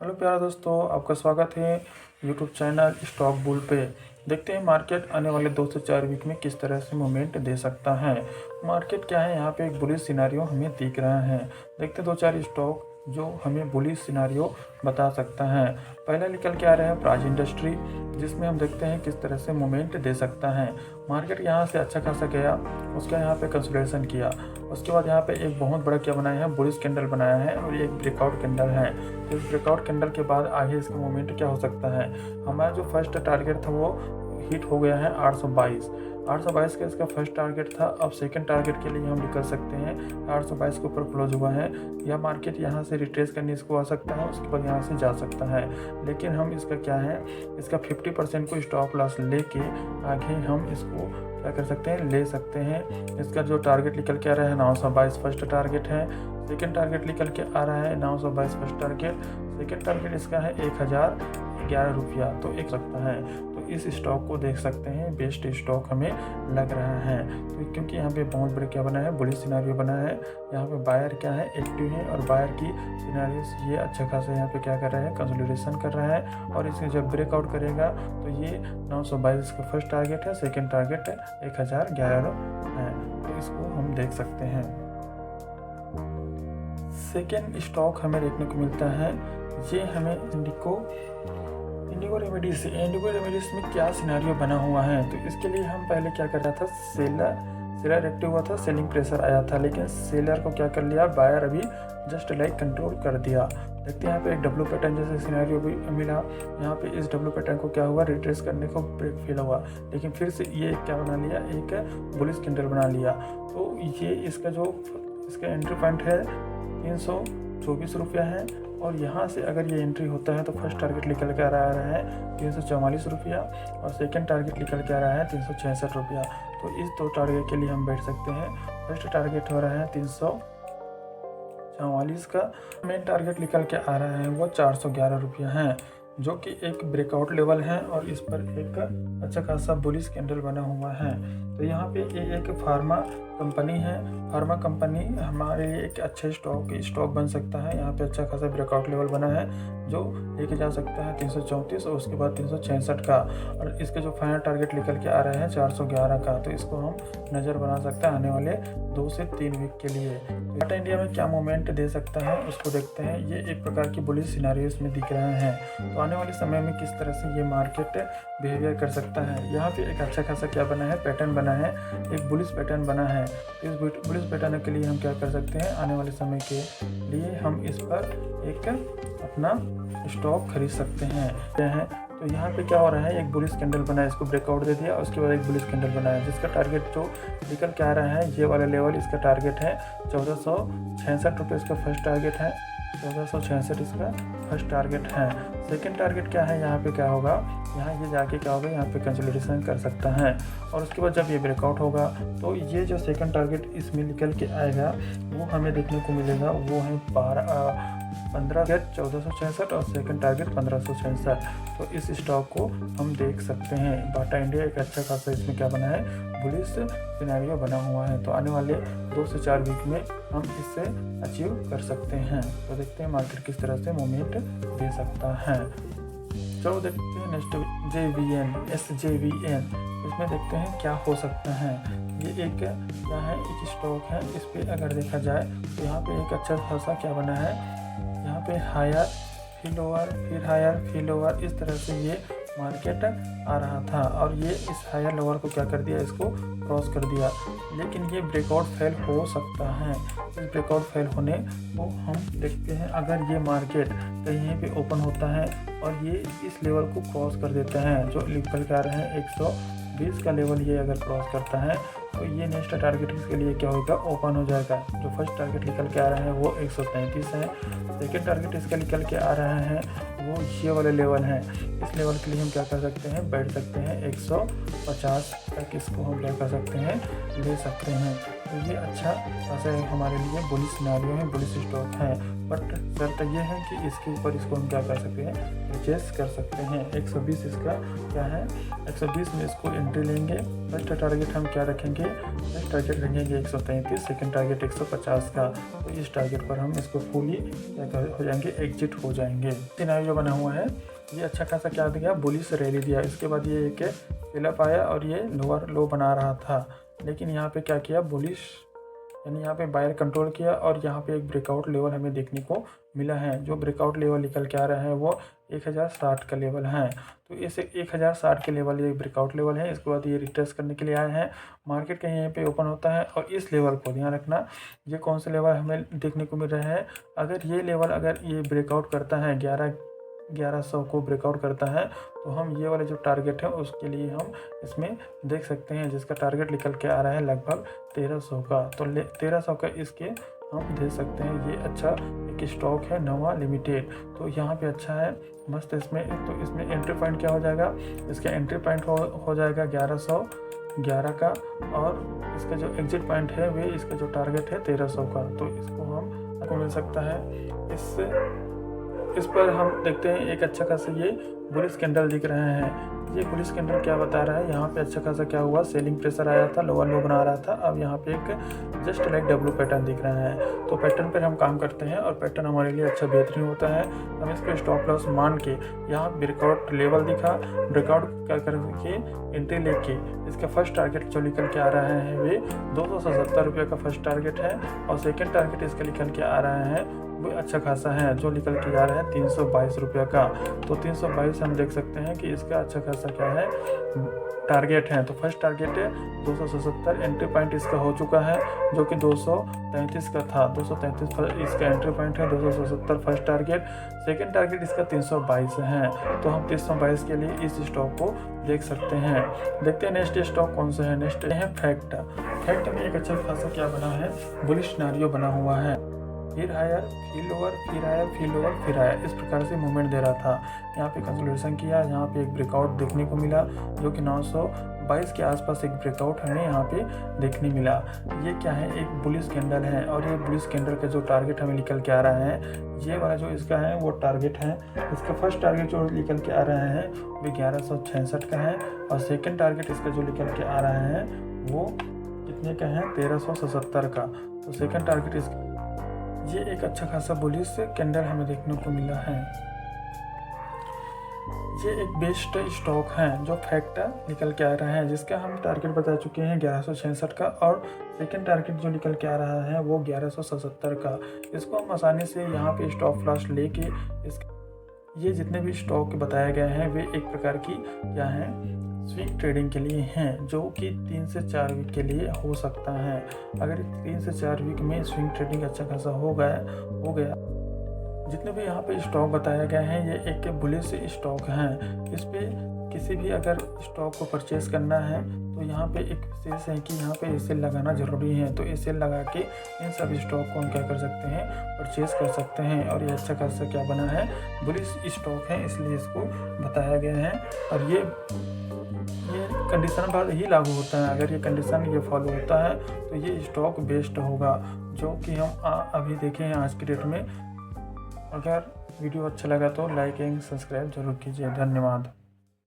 Hello प्यारे दोस्तों, आपका स्वागत है यूट्यूब चैनल स्टॉक बुल पे। देखते हैं मार्केट आने वाले 2 से 4 वीक में किस तरह से मूवमेंट दे सकता है। मार्केट क्या है, यहाँ पे एक बुलिश सिनारियो हमें दिख रहा है। देखते हैं 2-4 स्टॉक जो हमें बुलिश सिनारियो बता सकता है। पहला निकल के आ रहा है प्राज इंडस्ट्री, जिसमें हम देखते हैं किस तरह से मूवमेंट दे सकता है। मार्केट यहाँ से अच्छा खासा गया, उसका यहाँ पे कंसोलिडेशन किया, उसके बाद यहाँ पे एक बहुत बड़ा क्या बनाया है, बुलिश कैंडल बनाया है और ये एक ब्रेकआउट कैंडल है। तो इस ब्रेकआउट कैंडल के बाद आगे इसका मूवमेंट क्या हो सकता है। हमारा जो फर्स्ट टारगेट था वो हिट हो गया है 822 का इसका फर्स्ट टारगेट था। अब सेकंड टारगेट के लिए हम निकल सकते हैं। 822 के ऊपर क्लोज हुआ है। यह मार्केट यहाँ से रिट्रेस करने इसको आ सकता है, उसके बाद यहाँ से जा सकता है। लेकिन हम इसका क्या है, इसका 50% को स्टॉप लॉस लेके आगे हम इसको क्या कर सकते हैं, ले सकते हैं। इसका जो टारगेट निकल के आ रहा है 922 फर्स्ट टारगेट है। सेकंड टारगेट निकल के आ रहा है 922 फर्स्ट टारगेट। सेकंड टारगेट इसका है 1011 रुपया, तो एक सकता है। तो इस स्टॉक को देख सकते हैं, बेस्ट स्टॉक हमें लग रहा है। तो क्योंकि यहाँ पे बहुत बड़े क्या बना है, बुलिश सिनारियो बना है। यहाँ पे बायर क्या है, एक्टिव है और बायर की सिनारियो ये अच्छा खासा यहाँ पे क्या कर रहा है, कंसोलिडेशन कर रहा है। और इसे जब ब्रेकआउट करेगा तो ये 922 का फर्स्ट टारगेट है, सेकेंड टारगेट 1011 है। तो इसको हम देख सकते हैं। सेकेंड स्टॉक हमें देखने को मिलता है, ये हमें इंडिगो रेमेडीज में क्या सिनेरियो बना हुआ है। तो इसके लिए हम पहले क्या कर रहा था, सेलर एक्टिव हुआ था, सेलिंग प्रेशर आया था, लेकिन सेलर को क्या कर लिया, बायर अभी जस्ट लाइक कंट्रोल कर दिया। देखते हैं यहाँ पे एक डब्ल्यू पैटर्न जैसे सिनेरियो भी मिला। यहाँ पे इस डब्ल्यू पैटर्न को क्या हुआ, रिट्रेस करने को ब्रेक फील हुआ, लेकिन फिर से ये क्या बना लिया, एक बुलिश कैंडल बना लिया। तो ये इसका एंट्री पॉइंट है 324 रुपया है। और यहाँ से अगर ये एंट्री होता है तो फर्स्ट टारगेट निकल के आ रहा है 344 रुपया और सेकंड टारगेट निकल के आ रहा है 366 रुपया। तो इस 2 टारगेट के लिए हम बैठ सकते हैं। फर्स्ट टारगेट हो रहा है 344 का, मेन टारगेट निकल के आ रहा है वो 411 रुपया है, जो कि एक ब्रेकआउट लेवल है और इस पर एक अच्छा खासा बुलिश कैंडल बना हुआ है। तो यहाँ पे ये एक फार्मा कंपनी है। फार्मा कंपनी हमारे लिए एक अच्छे स्टॉक बन सकता है। यहाँ पे अच्छा खासा ब्रेकआउट लेवल बना है जो लेके जा सकता है 334 और उसके बाद 366 का। और इसके जो फाइनल टारगेट निकल के आ रहे हैं 411 का। तो इसको हम नज़र बना सकते हैं आने वाले 2 से 3 वीक के लिए। टाटा इंडिया में क्या मूवमेंट दे सकता है उसको देखते हैं। ये एक प्रकार की बुलिश सिनेरियो इसमें दिख रहे हैं। तो आने वाले समय में किस तरह से ये मार्केट बिहेवियर कर सकता है। यहाँ पे एक अच्छा खासा क्या बना है, पैटर्न बना है, एक बुलिश पैटर्न बना है। इस बुलिश पैटर्न के लिए हम क्या कर सकते हैं, आने वाले समय के लिए हम इस पर एक अपना स्टॉक खरीद सकते हैं। तो यहाँ पे क्या हो रहा है, एक बुलिश कैंडल बना है, इसको ब्रेकआउट दे दिया, उसके बाद एक बुलिश कैंडल बना है जिसका टारगेट जो निकल के आ रहा है, ये वाला लेवल इसका टारगेट है 1466 रुपये। इसका फर्स्ट टारगेट है 1466, इसका फर्स्ट टारगेट है। सेकंड टारगेट क्या है, यहाँ पे क्या होगा, यहाँ ये जाके क्या होगा, यहाँ पे कंसोलिडेशन कर सकता है। और उसके बाद जब ये ब्रेकआउट होगा तो ये जो सेकंड टारगेट इसमें निकल के आएगा वो हमें देखने को मिलेगा, वो है 1466 और सेकंड टारगेट 1566। तो इस स्टॉक को हम देख सकते हैं। बाटा इंडिया एक अच्छा खासा इसमें क्या बना है, बुलिश सिनेरियो बना हुआ है। तो आने वाले 2 से 4 वीक में हम इससे अचीव कर सकते हैं। तो देखते हैं मार्केट किस तरह से मूवमेंट दे सकता है। चलो देखते हैं नेक्स्ट SJVN। इसमें देखते हैं क्या हो सकता है। ये एक क्या है, एक स्टॉक है। इस पर अगर देखा जाए तो यहाँ पे एक अच्छा खासा क्या बना है, यहाँ पे हायर फिर लोअर, फिर हायर फिर लोअर, इस तरह से ये मार्केट आ रहा था। और ये इस हायर लोअर को क्या कर दिया, इसको क्रॉस कर दिया। लेकिन ये ब्रेकआउट फेल हो सकता है। इस ब्रेकआउट फेल होने को हम देखते हैं, अगर ये मार्केट कहीं पे ओपन होता है और ये इस लेवल को क्रॉस कर देता है, जो निकल के आ रहे हैं 120 का लेवल, ये अगर क्रॉस करता है तो ये नेक्स्ट टारगेट इसके लिए क्या होगा, ओपन हो जाएगा। जो फर्स्ट टारगेट निकल के आ रहा है वो 133 है। सेकेंड टारगेट इसका निकल के आ रहा है वो ये वाले लेवल है। इस लेवल के लिए हम क्या कर सकते हैं, बैठ सकते हैं 150 तक, इसको हम क्या कर सकते हैं, ले सकते हैं। तो ये अच्छा खासा हमारे लिए बुलिश सिनेरियो है, बुलिश स्टॉक है। बट शर्त ये है कि इसके ऊपर इसको हम क्या कर सकते हैं, परचेस कर सकते हैं। 120 इसका क्या है, 120 में इसको एंट्री लेंगे फर्स्ट टारगेट हम क्या रखेंगे, फर्स्ट टारगेट रखेंगे 133, सेकंड टारगेट 150 का। तो इस टारगेट पर हम इसको फुली हो जाएंगे, एग्जिट हो जाएंगे। सिनेरियो बना हुआ है, ये अच्छा खासा क्या दिया, बुलिश रैली दिया। इसके बाद ये एक फिलअप आया और ये लोअर लो बना रहा था, लेकिन यहाँ पे क्या किया, बुलिश यानी यहाँ पे बायर कंट्रोल किया और यहाँ पे एक ब्रेकआउट लेवल हमें देखने को मिला है। जो ब्रेकआउट लेवल निकल के आ रहा है वो 1060 का लेवल है। तो इस 1060 के लेवल ये ब्रेकआउट लेवल है। इसके बाद ये रिटेस्ट करने के लिए आए हैं। मार्केट का यहीं पे ओपन होता है और इस लेवल को ध्यान रखना, ये कौन से लेवल हमें देखने को मिल रहे हैं। अगर ये लेवल अगर ये ब्रेकआउट करता है 1100 को ब्रेकआउट करता है, तो हम ये वाले जो टारगेट है उसके लिए हम इसमें देख सकते हैं, जिसका टारगेट निकल के आ रहा है लगभग 1300 का। तो 1300 का इसके हम दे सकते हैं। ये अच्छा एक स्टॉक है नवा लिमिटेड, तो यहाँ पे अच्छा है मस्त इसमें। तो इसमें एंट्री पॉइंट क्या हो जाएगा, इसका एंट्री पॉइंट हो जाएगा 1111 का, और इसका जो एग्जिट पॉइंट है वे इसका जो टारगेट है 1300 का। तो इसको हमको मिल सकता है। इस पर हम देखते हैं एक अच्छा खासा ये बुलिश कैंडल दिख रहे हैं। ये बुलिश कैंडल क्या बता रहा है, यहाँ पे अच्छा खासा क्या हुआ, सेलिंग प्रेशर आया था, लोअर लो बना रहा था। अब यहाँ पे एक जस्ट लाइक डब्ल्यू पैटर्न दिख रहा है। तो पैटर्न पर हम काम करते हैं और पैटर्न हमारे लिए अच्छा बेहतरीन होता है। हम इसको स्टॉप लॉस मान के, यहाँ ब्रेकआउट लेवल दिखा, ब्रेकआउट करके एंट्री लेके इसका फर्स्ट टारगेट जो निकल के आ रहा है वे 277 रुपये का फर्स्ट टारगेट है, और सेकेंड टारगेट इसका निकल के आ रहा है वो अच्छा खासा है, जो निकल के जा रहा है 322 रुपये का। तो 322 हम देख सकते हैं कि इसका अच्छा खासा क्या है टारगेट है। तो फर्स्ट टारगेट है 277, एंट्री पॉइंट इसका हो चुका है जो कि 233 का था। 233 इसका एंट्री पॉइंट है, 277 फर्स्ट टारगेट, सेकंड टारगेट इसका 322 है। तो हम 322 के लिए इस स्टॉक को देख सकते हैं। देखते हैं नेक्स्ट स्टॉक कौन सा है। नेक्स्ट है फैक्ट। फैक्ट में एक अच्छा खासा क्या बना है, बुलिश सिनेरियो बना हुआ है। फिर हायर, फिर लोअर, फिर हायर, फिर लोअर, फिर हायर, इस प्रकार से मूवमेंट दे रहा था। यहाँ पे कंसोलिडेशन किया, यहाँ पे एक ब्रेकआउट देखने को मिला जो कि 922 के आसपास एक ब्रेकआउट हमें यहाँ पे देखने मिला। ये क्या है, एक बुलिश कैंडल है, और ये बुलिश कैंडल का जो टारगेट हमें निकल के आ रहा है, ये वाला जो इसका है वो टारगेट है। इसका फर्स्ट टारगेट जो निकल के आ रहा है वो 1166 का है, और सेकेंड टारगेट इसका जो निकल के आ रहा है वो कितने का है, 1377 का। तो सेकेंड टारगेट इसका, ये एक अच्छा खासा बुलिश कैंडल हमें देखने को मिला है। ये एक बेस्ट स्टॉक है जो फैक्ट निकल के आ रहा है, जिसका हम टारगेट बता चुके हैं 1166 का, और सेकंड टारगेट जो निकल के आ रहा है वो 1177 का। इसको हम आसानी से यहाँ पे स्टॉप लॉस लेके ये जितने भी स्टॉक बताए गए हैं वे एक प्रकार की क्या है, स्विंग ट्रेडिंग के लिए हैं, जो कि 3 से 4 वीक के लिए हो सकता है। अगर 3 से 4 वीक में स्विंग ट्रेडिंग अच्छा खासा हो गया। जितने भी यहाँ पे स्टॉक बताए गए हैं ये एक बुलिश स्टॉक हैं। इस पे किसी भी अगर स्टॉक को परचेस करना है तो यहाँ पे एक विशेष है कि यहाँ पे सेल लगाना ज़रूरी है। तो ये सेल लगा के इन सब स्टॉक को हम क्या कर सकते हैं, परचेस कर सकते हैं। और ये अच्छा खासा क्या बना है, बुलिश स्टॉक है, इसलिए इसको बताया गया है। और ये कंडीशन पर ही लागू होता है। अगर ये कंडीशन ये फॉलो होता है तो ये स्टॉक बेस्ट होगा, जो कि हम अभी देखें हैं आज की डेट में। अगर वीडियो अच्छा लगा तो लाइक एंड सब्सक्राइब जरूर कीजिए। धन्यवाद।